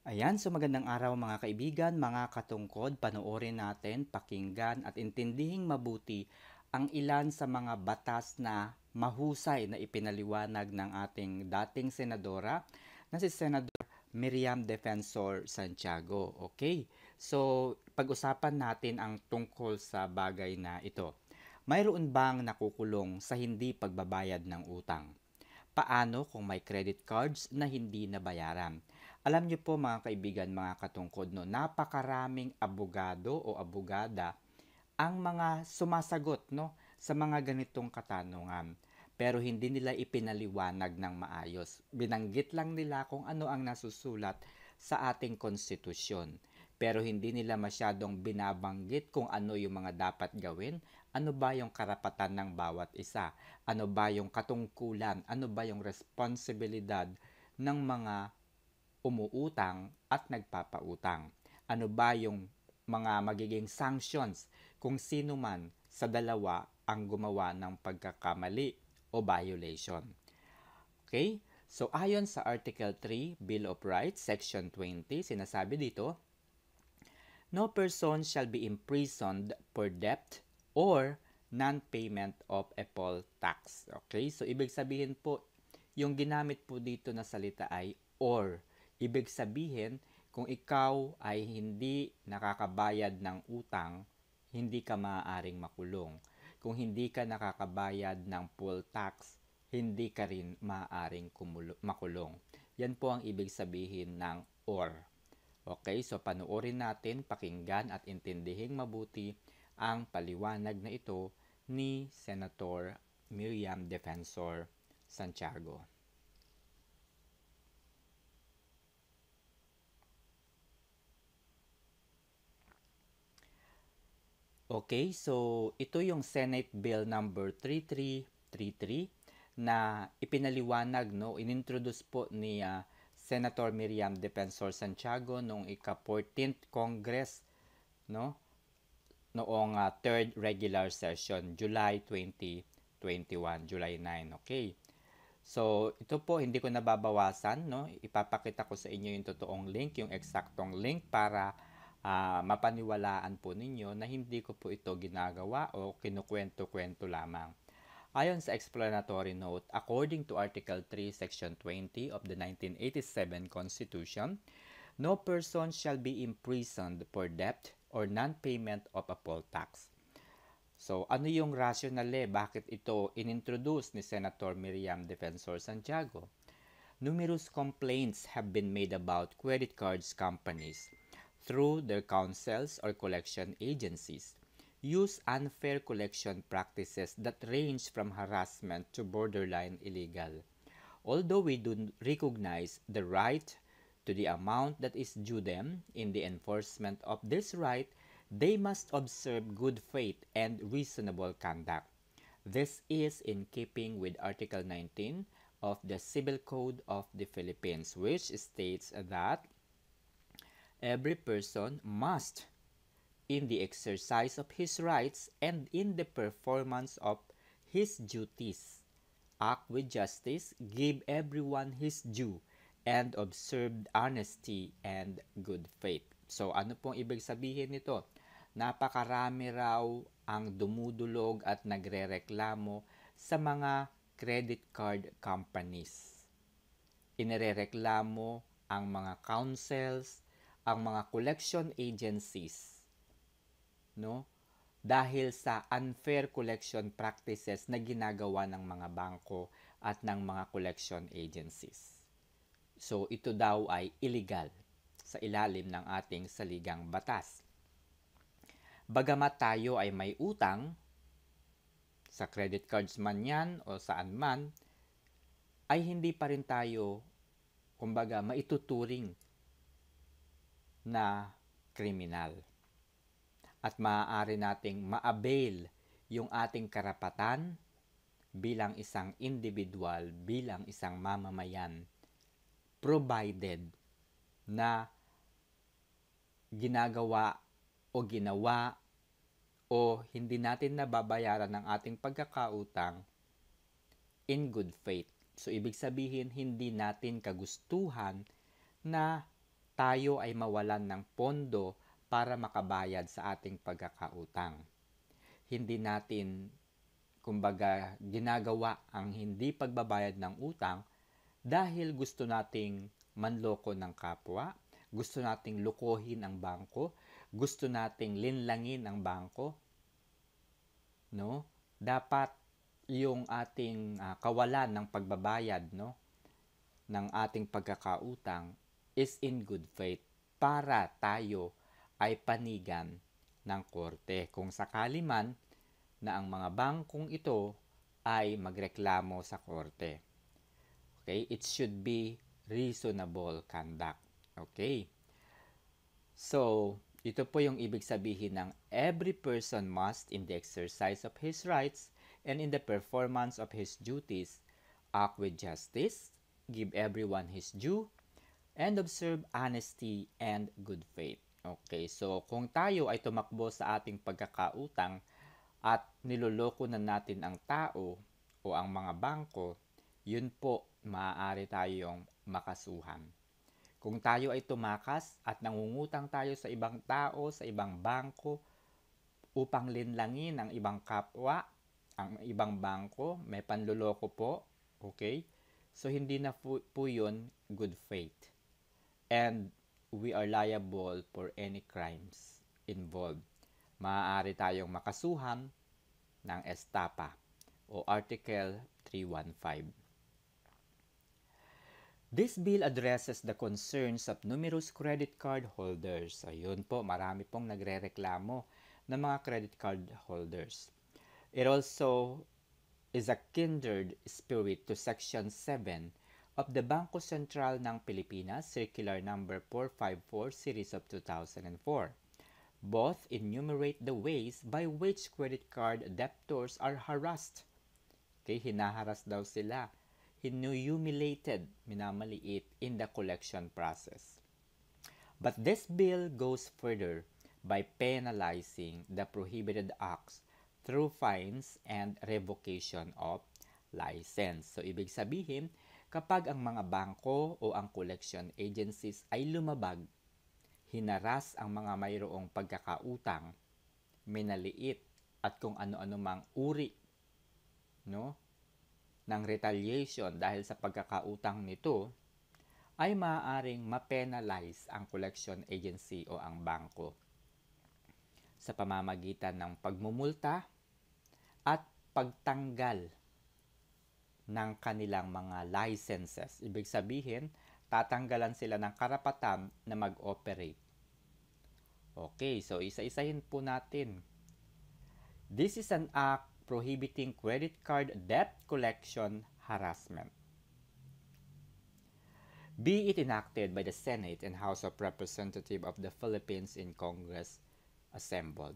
Ayan, so magandang araw mga kaibigan, mga katungkod, panoorin natin, pakinggan at intindihing mabuti ang ilan sa mga batas na mahusay na ipinaliwanag ng ating dating senadora na si Senador Miriam Defensor Santiago. Okay, so pag-usapan natin ang tungkol sa bagay na ito. Mayroon bang nakukulong sa hindi pagbabayad ng utang? Paano kung may credit cards na hindi nabayaran? Alam niyo po mga kaibigan, mga katungkod, no, napakaraming abogado o abogada ang mga sumasagot no, sa mga ganitong katanungan. Pero hindi nila ipinaliwanag ng maayos. Binanggit lang nila kung ano ang nasusulat sa ating konstitusyon. Pero hindi nila masyadong binabanggit kung ano yung mga dapat gawin, ano ba yung karapatan ng bawat isa, ano ba yung katungkulan, ano ba yung responsibilidad ng mga umuutang at nagpapautang. Ano ba yung mga magiging sanctions kung sino man sa dalawa ang gumawa ng pagkakamali o violation. Okay? So ayon sa Article 3 Bill of Rights Section 20, sinasabi dito, no person shall be imprisoned for debt or non-payment of a poll tax. Okay? So ibig sabihin po, yung ginamit po dito na salita ay or. Ibig sabihin, kung ikaw ay hindi nakakabayad ng utang, hindi ka maaaring makulong. Kung hindi ka nakakabayad ng poll tax, hindi ka rin maaaring makulong. Yan po ang ibig sabihin ng or. Okay, so panoorin natin, pakinggan at intindihing mabuti ang paliwanag na ito ni Senator Miriam Defensor Santiago. Okay, so ito yung Senate Bill number 3333 na ipinaliwanag, no, inintroduce po ni Senator Miriam Defensor Santiago noong ika-14th Congress, no, noong 3rd regular session, July 2021, July 9, okay? So, ito po, hindi ko nababawasan, no? Ipapakita ko sa inyo yung totoong link, yung eksaktong link para mapaniwalaan po ninyo na hindi ko po ito ginagawa o kinukwento-kwento lamang. Ayon sa explanatory note, according to Article 3, Section 20 of the 1987 Constitution, no person shall be imprisoned for debt or non-payment of a poll tax. So, ano yung rationale? Bakit ito inintroduce ni Senator Miriam Defensor Santiago? Numerous complaints have been made about credit cards companies through their councils or collection agencies use unfair collection practices that range from harassment to borderline illegal. Although we do recognize the right to the amount that is due them in the enforcement of this right, they must observe good faith and reasonable conduct. This is in keeping with Article 19 of the Civil Code of the Philippines, which states that every person must, in the exercise of his rights and in the performance of his duties, act with justice, give everyone his due, and observe honesty and good faith. So ano pong ibig sabihin nito? Napakarami raw ang dumudulog at nagrereklamo sa mga credit card companies. Inirereklamo ang mga councils, ang mga collection agencies, no? Dahil sa unfair collection practices na ginagawa ng mga bangko at ng mga collection agencies. So ito daw ay illegal sa ilalim ng ating saligang batas. Bagamat tayo ay may utang, sa credit cards man yan o saan man, ay hindi pa rin tayo, kumbaga, maituturing na kriminal. At maaari nating ma-avail yung ating karapatan bilang isang individual, bilang isang mamamayan, provided na ginagawa o ginawa o hindi natin nababayaran ng ating pagkakautang in good faith. So, ibig sabihin, hindi natin kagustuhan na tayo ay mawalan ng pondo para makabayad sa ating pagkakautang. Hindi natin, kumbaga, ginagawa ang hindi pagbabayad ng utang dahil gusto nating manloko ng kapwa, gusto nating lukohin ang bangko, gusto nating linlangin ang bangko, no? Dapat yung ating kawalan ng pagbabayad, no, ng ating pagkakautang is in good faith para tayo ay panigan ng korte kung sakali man na ang mga bangkong ito ay magreklamo sa korte. Okay? It should be reasonable conduct. Okay? So, ito po yung ibig sabihin ng every person must, in the exercise of his rights and in the performance of his duties, act with justice, give everyone his due, and observe honesty and good faith. Okay, so kung tayo ay tumakbo sa ating pagkakautang at niloloko na natin ang tao o ang mga bangko, yun po maaari tayong makasuhan. Kung tayo ay tumakas at nangungutang tayo sa ibang tao, sa ibang bangko, upang linlangin ang ibang kapwa, ang ibang bangko, may panloloko po, okay? So, hindi na po yun good faith. And we are liable for any crimes involved. Maaari tayong makasuhan ng estapa o Article 315. This bill addresses the concerns of numerous credit card holders. Ayun po, marami pong nagrereklamo ng mga credit card holders. It also is a kindred spirit to Section 7 of the Bangko Sentral ng Pilipinas, Circular Number 454, Series of 2004. Both enumerate the ways by which credit card debtors are harassed. Okay, hinaharas daw sila. Humiliated, minamaliit in the collection process. But this bill goes further by penalizing the prohibited acts through fines and revocation of license. So, ibig sabihin, kapag ang mga bangko o ang collection agencies ay lumabag, hinaras ang mga mayroong pagkakautang, minaliit at kung ano-ano mang uri, no, ng retaliation dahil sa pagkakautang nito, ay maaaring ma-penalize ang collection agency o ang bangko sa pamamagitan ng pagmumulta at pagtanggal ng kanilang mga licenses. Ibig sabihin, tatanggalan sila ng karapatan na mag-operate. Okay, so isa-isahin po natin. This is an act prohibiting credit card debt collection harassment. Be it enacted by the Senate and House of Representatives of the Philippines in Congress assembled.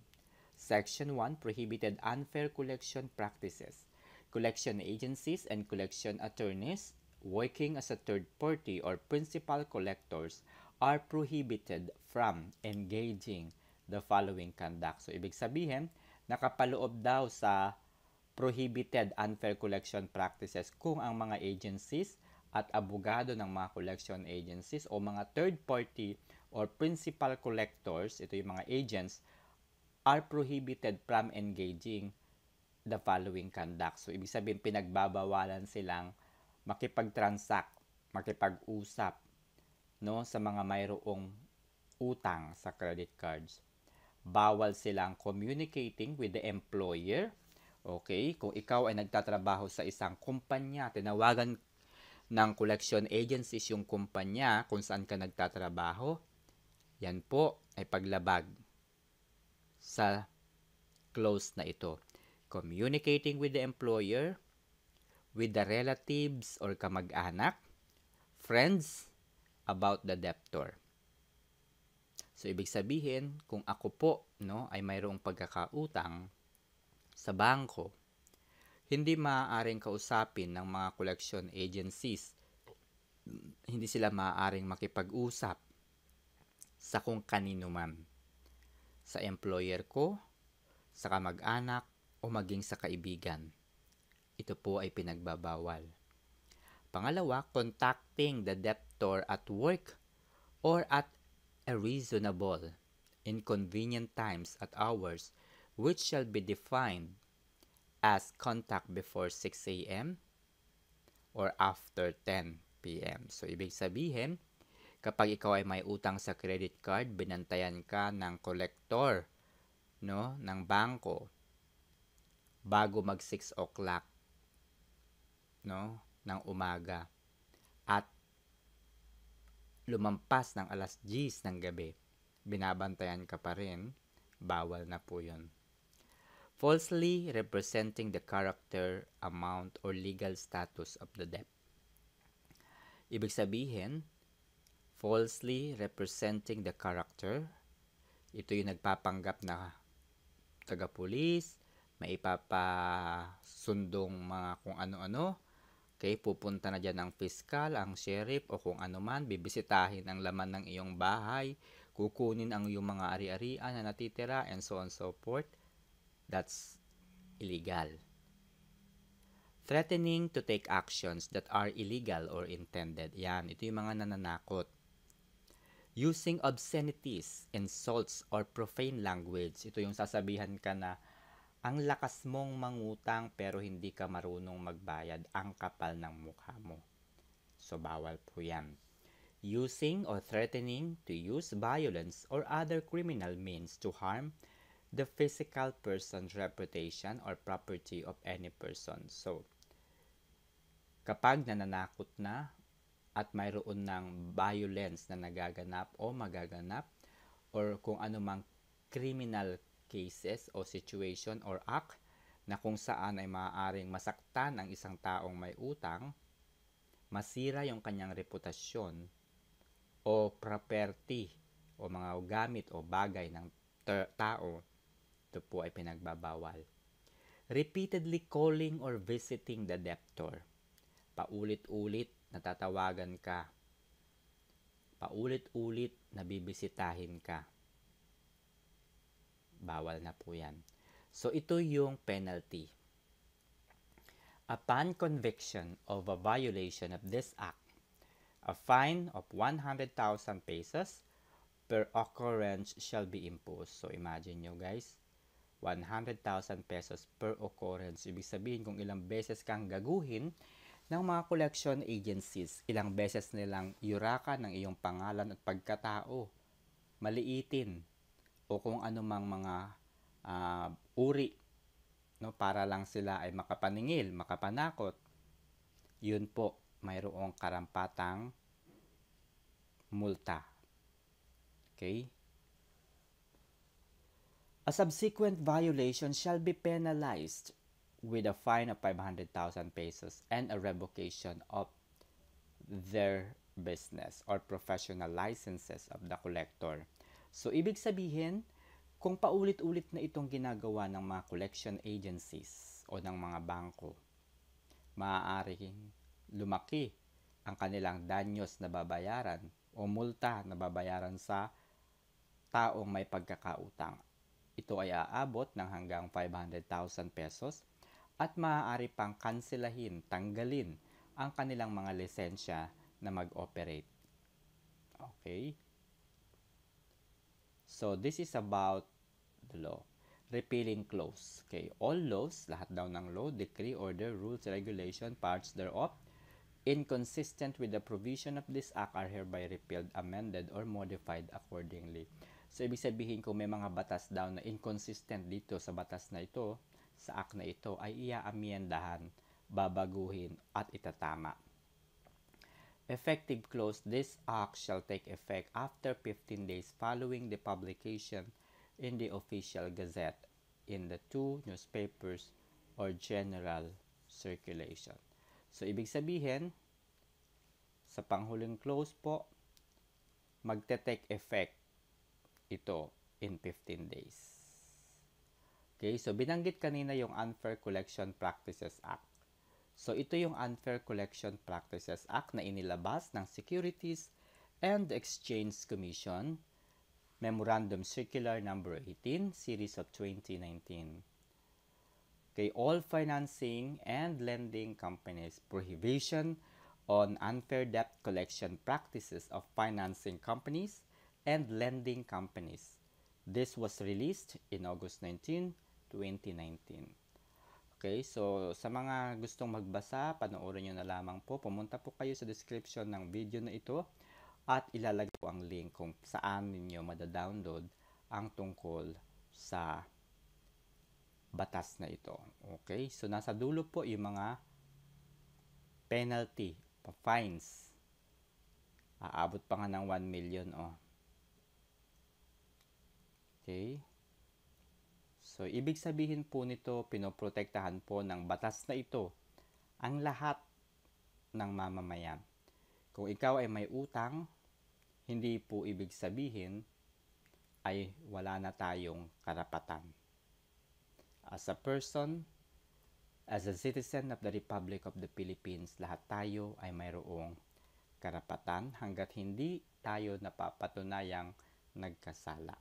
Section 1 prohibited unfair collection practices. Collection agencies and collection attorneys working as a third party or principal collectors are prohibited from engaging the following conduct. So, ibig sabihin, nakapaloob daw sa prohibited unfair collection practices kung ang mga agencies at abogado ng mga collection agencies o mga third party or principal collectors, ito yung mga agents, are prohibited from engaging the following conduct. So, ibig sabihin, pinagbabawalan silang makipag-transact, makipag-usap, no, sa mga mayroong utang sa credit cards. Bawal silang communicating with the employer. Okay? Kung ikaw ay nagtatrabaho sa isang kumpanya, tinawagan ng collection agencies yung kumpanya kung saan ka nagtatrabaho, yan po ay paglabag sa clause na ito. Communicating with the employer, with the relatives or kamag-anak, friends, about the debtor. So, ibig sabihin, kung ako po, no, ay mayroong pagkakautang sa bangko, hindi maaaring kausapin ng mga collection agencies. Hindi sila maaaring makipag-usap sa kung kanino man. Sa employer ko, sa kamag-anak, o maging sa kaibigan. Ito po ay pinagbabawal. Pangalawa, contacting the debtor at work or at a reasonable, inconvenient times at hours which shall be defined as contact before 6 a.m. or after 10 p.m. So, ibig sabihin, kapag ikaw ay may utang sa credit card, binantayan ka ng kolektor, no, ng bangko bago mag 6 o'clock, no, ng umaga at lumampas ng alas 10 ng gabi, binabantayan ka pa rin, bawal na po yun. Falsely representing the character, amount, or legal status of the debt. Ibig sabihin, falsely representing the character, ito yung nagpapanggap na taga-pulis, may ipapasundong mga kung ano-ano, okay, pupunta na dyan ang fiskal, ang sheriff, o kung ano man, bibisitahin ang laman ng iyong bahay, kukunin ang iyong mga ari-arian na natitira, and so on and so forth. That's illegal. Threatening to take actions that are illegal or intended. Yan, ito yung mga nananakot. Using obscenities, insults, or profane language. Ito yung sasabihan ka na, ang lakas mong mangutang pero hindi ka marunong magbayad, ang kapal ng mukha mo. So, bawal po yan. Using or threatening to use violence or other criminal means to harm the physical person's reputation or property of any person. So, kapag nananakot na at mayroon ng violence na nagaganap o magaganap or kung ano mang criminal cases o situation or act na kung saan ay maaaring masaktan ang isang taong may utang, masira yung kanyang reputasyon o property o mga gamit o bagay ng tao, ito po ay pinagbabawal. Repeatedly calling or visiting the debtor. Paulit-ulit natatawagan ka. Paulit-ulit nabibisitahin ka. Bawal na po yan. So, ito yung penalty. Upon conviction of a violation of this act, a fine of 100,000 pesos per occurrence shall be imposed. So, imagine nyo guys, 100,000 pesos per occurrence. Ibig sabihin kung ilang beses kang gaguhin ng mga collection agencies, ilang beses nilang yurakan ng iyong pangalan at pagkatao, maliitin, o kung ano mang mga uri, no, para lang sila ay makapaningil, makapanakot, yun po, mayroong karampatang multa. Okay? A subsequent violation shall be penalized with a fine of 500,000 pesos and a revocation of their business or professional licenses of the collector. So, ibig sabihin, kung paulit-ulit na itong ginagawa ng mga collection agencies o ng mga bangko, maaaring lumaki ang kanilang danyos na babayaran o multa na babayaran sa taong may pagkakautang. Ito ay aabot ng hanggang 500,000 pesos at maaari pang kanselahin, tanggalin ang kanilang mga lisensya na mag-operate. Okay? So, this is about the law. Repealing clause. Okay, all laws, lahat daw ng law, decree, order, rules, regulation, parts thereof, inconsistent with the provision of this act are hereby repealed, amended, or modified accordingly. So, ibig sabihin kung may mga batas daw na inconsistent dito sa batas na ito, sa act na ito, ay iaamyendahan, babaguhin, at itatama. Effective clause, this act shall take effect after 15 days following the publication in the official gazette in the 2 newspapers or general circulation. So, ibig sabihin, sa panghuling clause po, magte-take effect ito in 15 days. Okay, so binanggit kanina yung Unfair Collection Practices Act. So, ito yung Unfair Collection Practices Act na inilabas ng Securities and Exchange Commission, Memorandum Circular Number 18, Series of 2019. Okay, all financing and lending companies, prohibition on unfair debt collection practices of financing companies and lending companies. This was released in August 19, 2019. Okay, so sa mga gustong magbasa, panoorin nyo na lamang po. Pumunta po kayo sa description ng video na ito at ilalagay po ang link kung saan ninyo madadownload ang tungkol sa batas na ito. Okay, so nasa dulo po yung mga penalty, fines. Aabot pa nga ng 1 million, oh. Okay. So, ibig sabihin po nito, pinoprotektahan po ng batas na ito ang lahat ng mamamayan. Kung ikaw ay may utang, hindi po ibig sabihin ay wala na tayong karapatan. As a person, as a citizen of the Republic of the Philippines, lahat tayo ay mayroong karapatan hanggat hindi tayo napapatunayang nagkasala.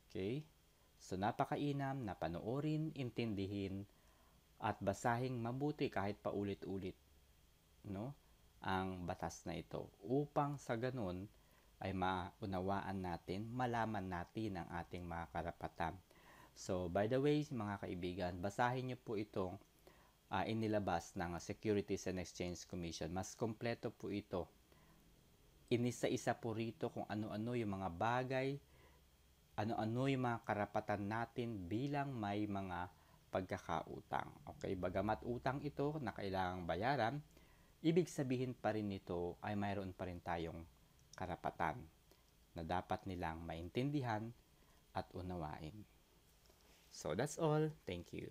Okay? So, napakainam na panoorin, intindihin, at basahing mabuti kahit paulit-ulit, no, ang batas na ito upang sa ganun ay maunawaan natin, malaman natin ang ating mga karapatan. So, by the way, mga kaibigan, basahin niyo po itong inilabas ng Securities and Exchange Commission. Mas kompleto po ito. Inisa-isa po rito kung ano-ano yung mga bagay, ano-ano yung mga karapatan natin bilang may mga pagkakautang. Okay, bagamat utang ito na kailangang bayaran, ibig sabihin pa rin nito ay mayroon pa rin tayong karapatan na dapat nilang maintindihan at unawain. So that's all. Thank you.